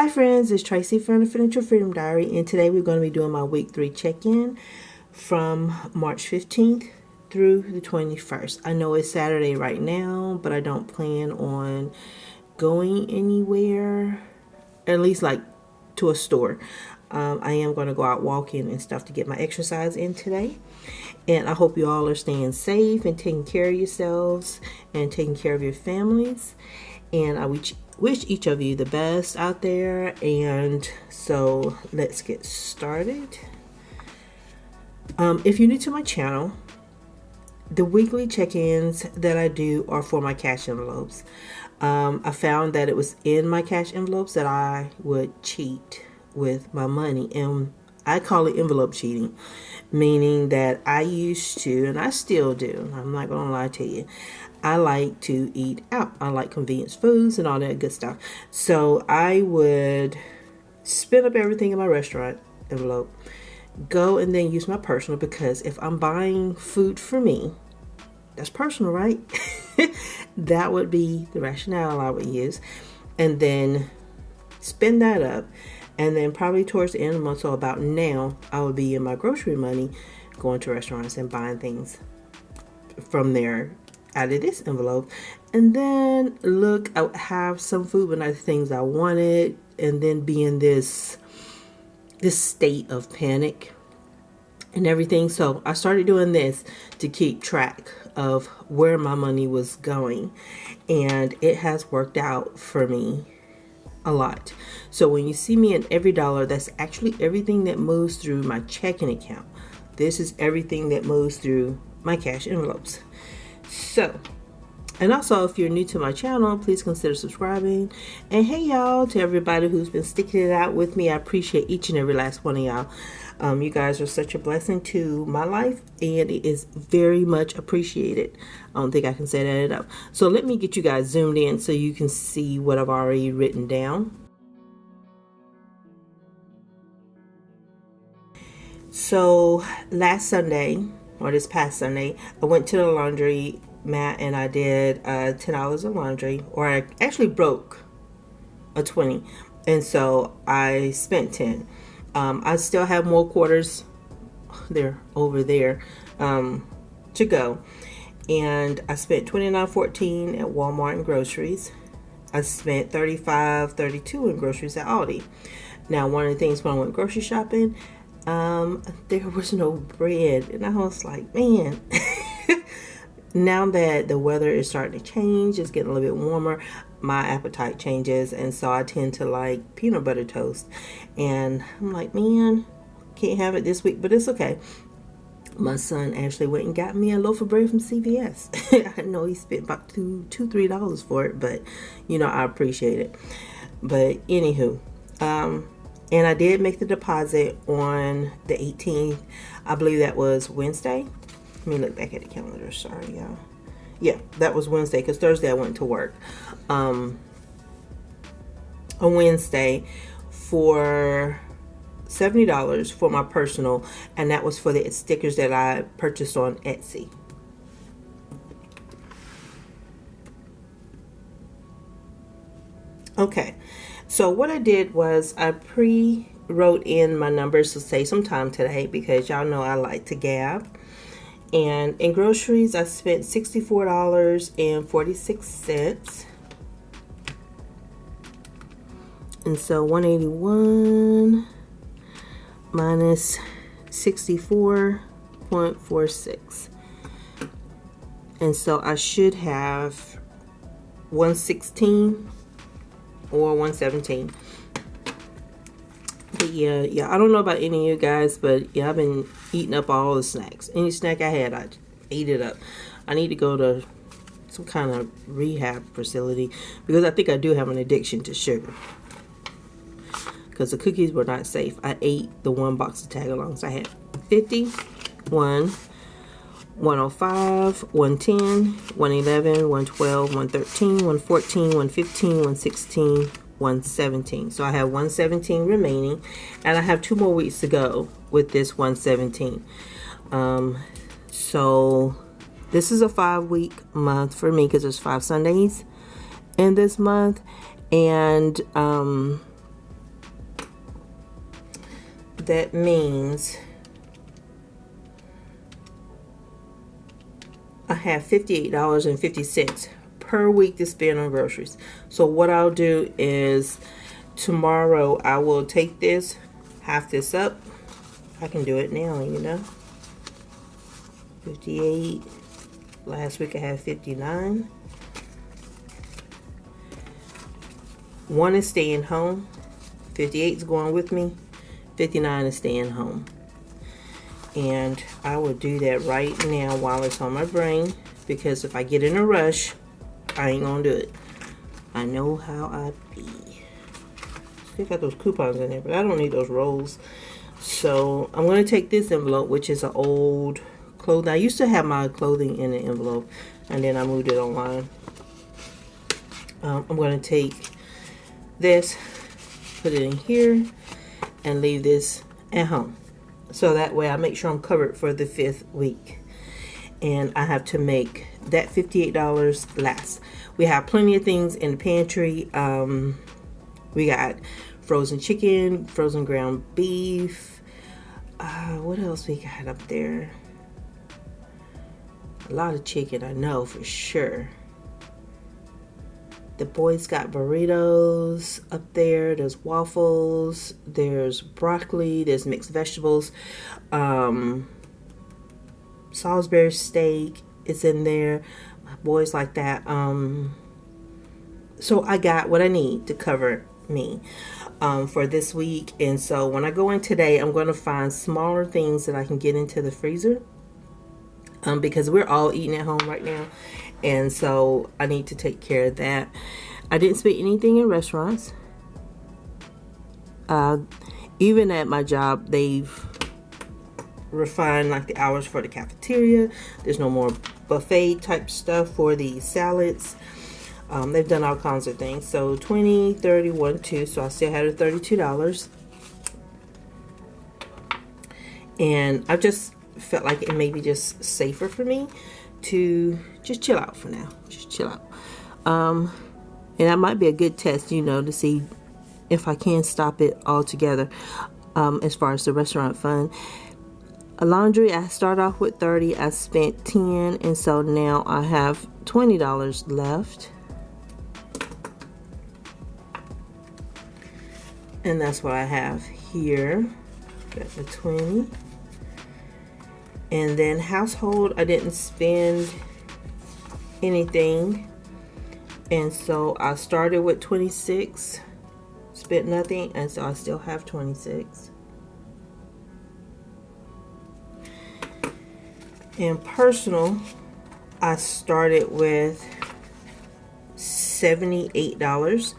Hi friends, it's Tracy from the Financial Freedom Diary, and today we're going to be doing my week 3 check-in from March 15th through the 21st. I know it's Saturday right now, but I don't plan on going anywhere, at least like to a store. I am going to go out walking and stuff to get my exercise in today. And I hope you all are staying safe and taking care of yourselves and taking care of your families. And I wish each of you the best out there. And so let's get started. If you're new to my channel, the weekly check-ins that I do are for my cash envelopes. I found that it was in my cash envelopes that I would cheat with my money, and I call it envelope cheating, meaning that I used to, and I still do, I'm not gonna lie to you, I like to eat out. I like convenience foods and all that good stuff. So I would spend up everything in my restaurant envelope, go and then use my personal, because if I'm buying food for me, that's personal, right? That would be the rationale I would use, and then spend that up. And then probably towards the end of the month, so about now, I would be in my grocery money, going to restaurants and buying things from there out of this envelope. And then look, I would have some food but not things I wanted, and then be in this state of panic and everything. So I started doing this to keep track of where my money was going, and it has worked out for me a lot. So when you see me in every dollar, that's actually everything that moves through my checking account. This is everything that moves through my cash envelopes. So, and also, if you're new to my channel, please consider subscribing. And hey y'all, to everybody who's been sticking it out with me, I appreciate each and every last one of y'all. You guys are such a blessing to my life, and it is very much appreciated. I don't think I can say that enough. So let me get you guys zoomed in so you can see what I've already written down. So last Sunday, or this past Sunday, I went to the laundry mat and I did $10 of laundry, or I actually broke a 20, and so I spent 10. I still have more quarters over there to go, and I spent $29.14 at Walmart and groceries. I spent $35.32 in groceries at Aldi. Now, one of the things when I went grocery shopping, there was no bread, and I was like, man. Now that the weather is starting to change, it's getting a little bit warmer, my appetite changes, and so I tend to like peanut butter toast. And I'm like, man, can't have it this week, but it's okay. My son actually went and got me a loaf of bread from CVS. I know he spent about $2-3 for it, but you know, I appreciate it. But anywho, and I did make the deposit on the 18th. I believe that was Wednesday. Let me look back at the calendar. Sorry, y'all. Yeah, that was Wednesday, because Thursday I went to work. On Wednesday for $70 for my personal, and that was for the stickers that I purchased on Etsy. Okay, so what I did was I wrote in my numbers to save some time today, because y'all know I like to gab. And in groceries, I spent $64.46. And so 181 minus 64.46. And so I should have 116 or 117. But yeah, I don't know about any of you guys, but yeah, I've been eating up all the snacks. Any snack I had, I ate it up. I need to go to some kind of rehab facility, because I think I do have an addiction to sugar. Because the cookies were not safe. I ate the one box of tag-alongs. I had 50, 105, 110, 111, 112, 113, 114, 115, 116, 117. So I have 117 remaining, and I have 2 more weeks to go with this 117. So this is a 5-week month for me, because there's 5 Sundays in this month, and that means I have $58.50 per week to spend on groceries. So what I'll do is tomorrow I will take this, half this up. I can do it now, 58. Last week I had 59. One is staying home. 58 is going with me. 59 is staying home. And I will do that right now while it's on my brain, because if I get in a rush, I ain't gonna do it. I know how I be. Still got those coupons in there, but I don't need those rolls. So I'm gonna take this envelope, which is an old clothing. I used to have my clothing in an envelope, and then I moved it online. I'm gonna take this, put it in here, and leave this at home. So that way I make sure I'm covered for the 5th week. And I have to make that $58 last. We have plenty of things in the pantry. We got frozen chicken, frozen ground beef. What else we got up there? A lot of chicken, I know for sure. The boys got burritos up there. There's waffles. There's broccoli. There's mixed vegetables. Salisbury steak is in there. My boys like that. So I got what I need to cover me for this week. And so when I go in today, I'm going to find smaller things that I can get into the freezer. Because we're all eating at home right now. And so I need to take care of that. I didn't spend anything in restaurants. Even at my job, they've refined like the hours for the cafeteria. There's no more buffet type stuff for the salads. They've done all kinds of things. So 20, 31, 2. So I still had a $32. And I just felt like it may be just safer for me to just chill out for now. Just chill out. And that might be a good test, to see if I can stop it altogether as far as the restaurant fund. Laundry, I started off with 30. I spent 10, and so now I have $20 left. And that's what I have here. Got the 20. And then household, I didn't spend anything. And so I started with 26, spent nothing, and so I still have 26. And personal, I started with $78.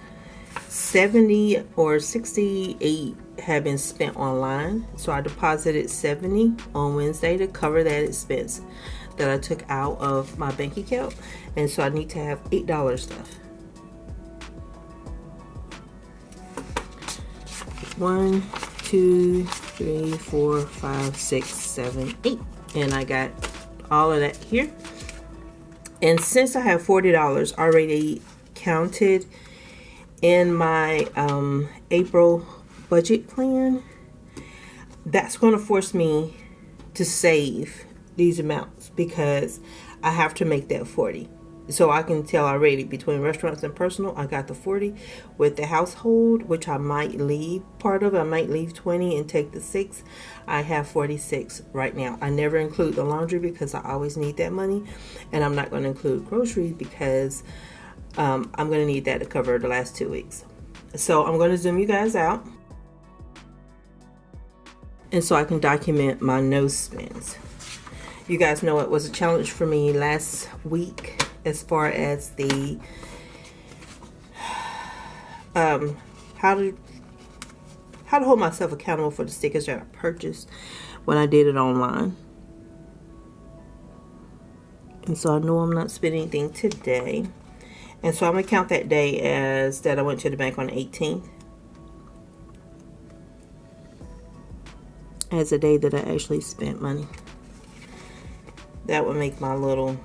70 or 68 have been spent online. So I deposited 70 on Wednesday to cover that expense that I took out of my bank account. And so I need to have $8 left. 1, 2, 3, 4, 5, 6, 7, 8. And I got all of that here. And since I have $40 already counted in my April budget plan, that's going to force me to save these amounts because I have to make that 40. So I can tell already between restaurants and personal, I got the 40. With the household, which I might leave part of, I might leave 20 and take the 6. I have 46 right now. I never include the laundry because I always need that money. And I'm not going to include groceries because I'm going to need that to cover the last 2 weeks. So I'm going to zoom you guys out. And so I can document my no spends. You guys know it was a challenge for me last week as far as the how to hold myself accountable for the stickers that I purchased when I did it online. And so I know I'm not spending anything today. And so I'm going to count that day as that I went to the bank on the 18th as a day that I actually spent money. That would make my little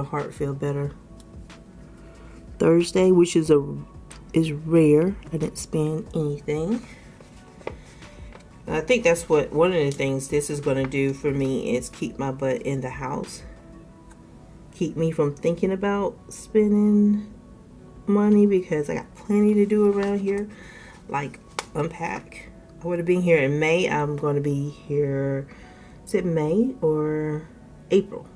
heart feel better. Thursday, which is rare. I didn't spend anything. And I think that's what one of the things this is going to do for me is keep my butt in the house. Keep me from thinking about spending money because I got plenty to do around here. Like unpack. I would have been here in May. I'm going to be here, is it May or April?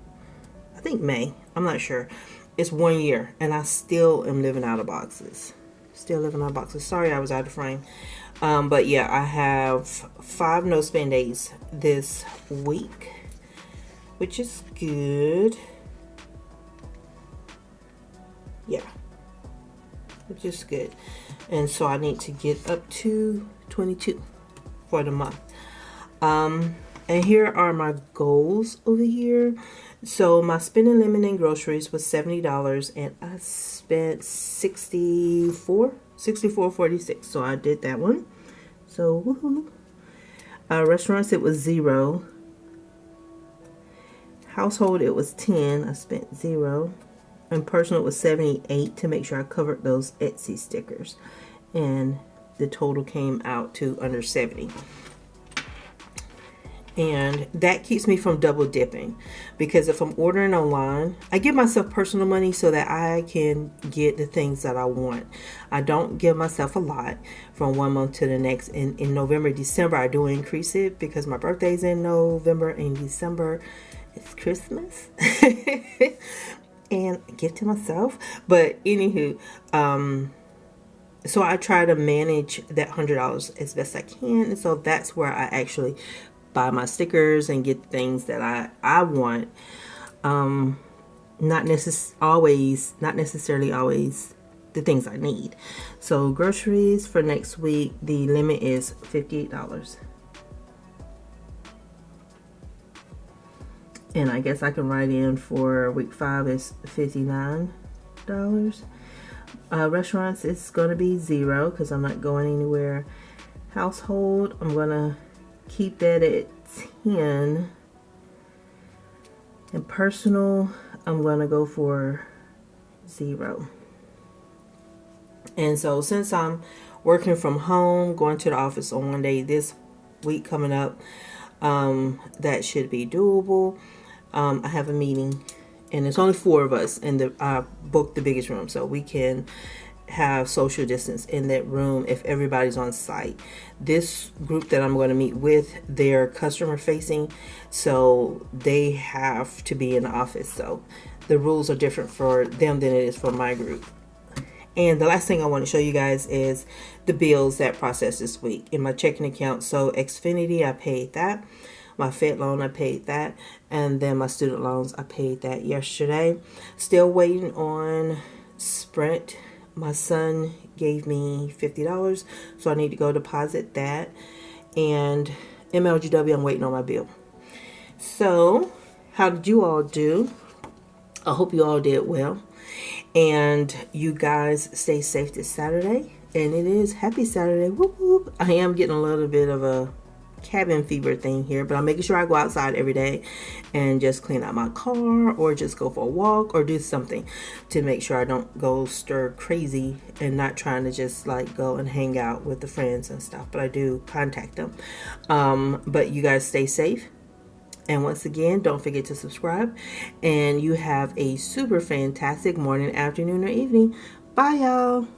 I think May. I'm not sure. It's 1 year and I still am living out of boxes. Still living out of boxes. Sorry I was out of frame. But yeah, I have 5 no spend days this week, which is good. Yeah, which is good. And so I need to get up to 22 for the month. And here are my goals over here. So my spending limit in groceries was $70 and I spent $64.46. So I did that one. So woohoo. Restaurants, it was 0. Household, it was 10. I spent 0. And personal, it was 78 to make sure I covered those Etsy stickers. And the total came out to under 70. And that keeps me from double dipping, because if I'm ordering online, I give myself personal money so that I can get the things that I want. I don't give myself a lot from one month to the next. In November, December, I do increase it because my birthday's in November and December. It's Christmas. And I give to myself. But anywho, so I try to manage that $100 as best I can. And so that's where I actually buy my stickers and get things that I want. Not necessarily always the things I need. So groceries for next week, the limit is $58. And I guess I can write in for week 5 is $59. Restaurants, it's going to be 0 because I'm not going anywhere. Household, I'm going to keep that at 10. And personal, I'm going to go for 0. And so since I'm working from home, going to the office on one day this week coming up, that should be doable. I have a meeting and it's only 4 of us, and I booked the biggest room so we can have social distance in that room if everybody's on site. This group that I'm going to meet with, they're customer facing, so they have to be in the office. So the rules are different for them than it is for my group. And the last thing I want to show you guys is the bills that processed this week in my checking account. So Xfinity, I paid that. My Fed loan, I paid that. And then my student loans, I paid that yesterday. Still waiting on Sprint. My son gave me $50, so I need to go deposit that. And MLGW, I'm waiting on my bill. So, how did you all do? I hope you all did well. And you guys stay safe this Saturday. And it is happy Saturday. Whoop, whoop. I am getting a little bit of a cabin fever thing here, but I'm making sure I go outside every day and just clean out my car or just go for a walk or do something to make sure I don't go stir crazy and not trying to just like go and hang out with the friends and stuff, but I do contact them. But you guys stay safe. And once again, don't forget to subscribe. And you have a super fantastic morning, afternoon, or evening. Bye, y'all.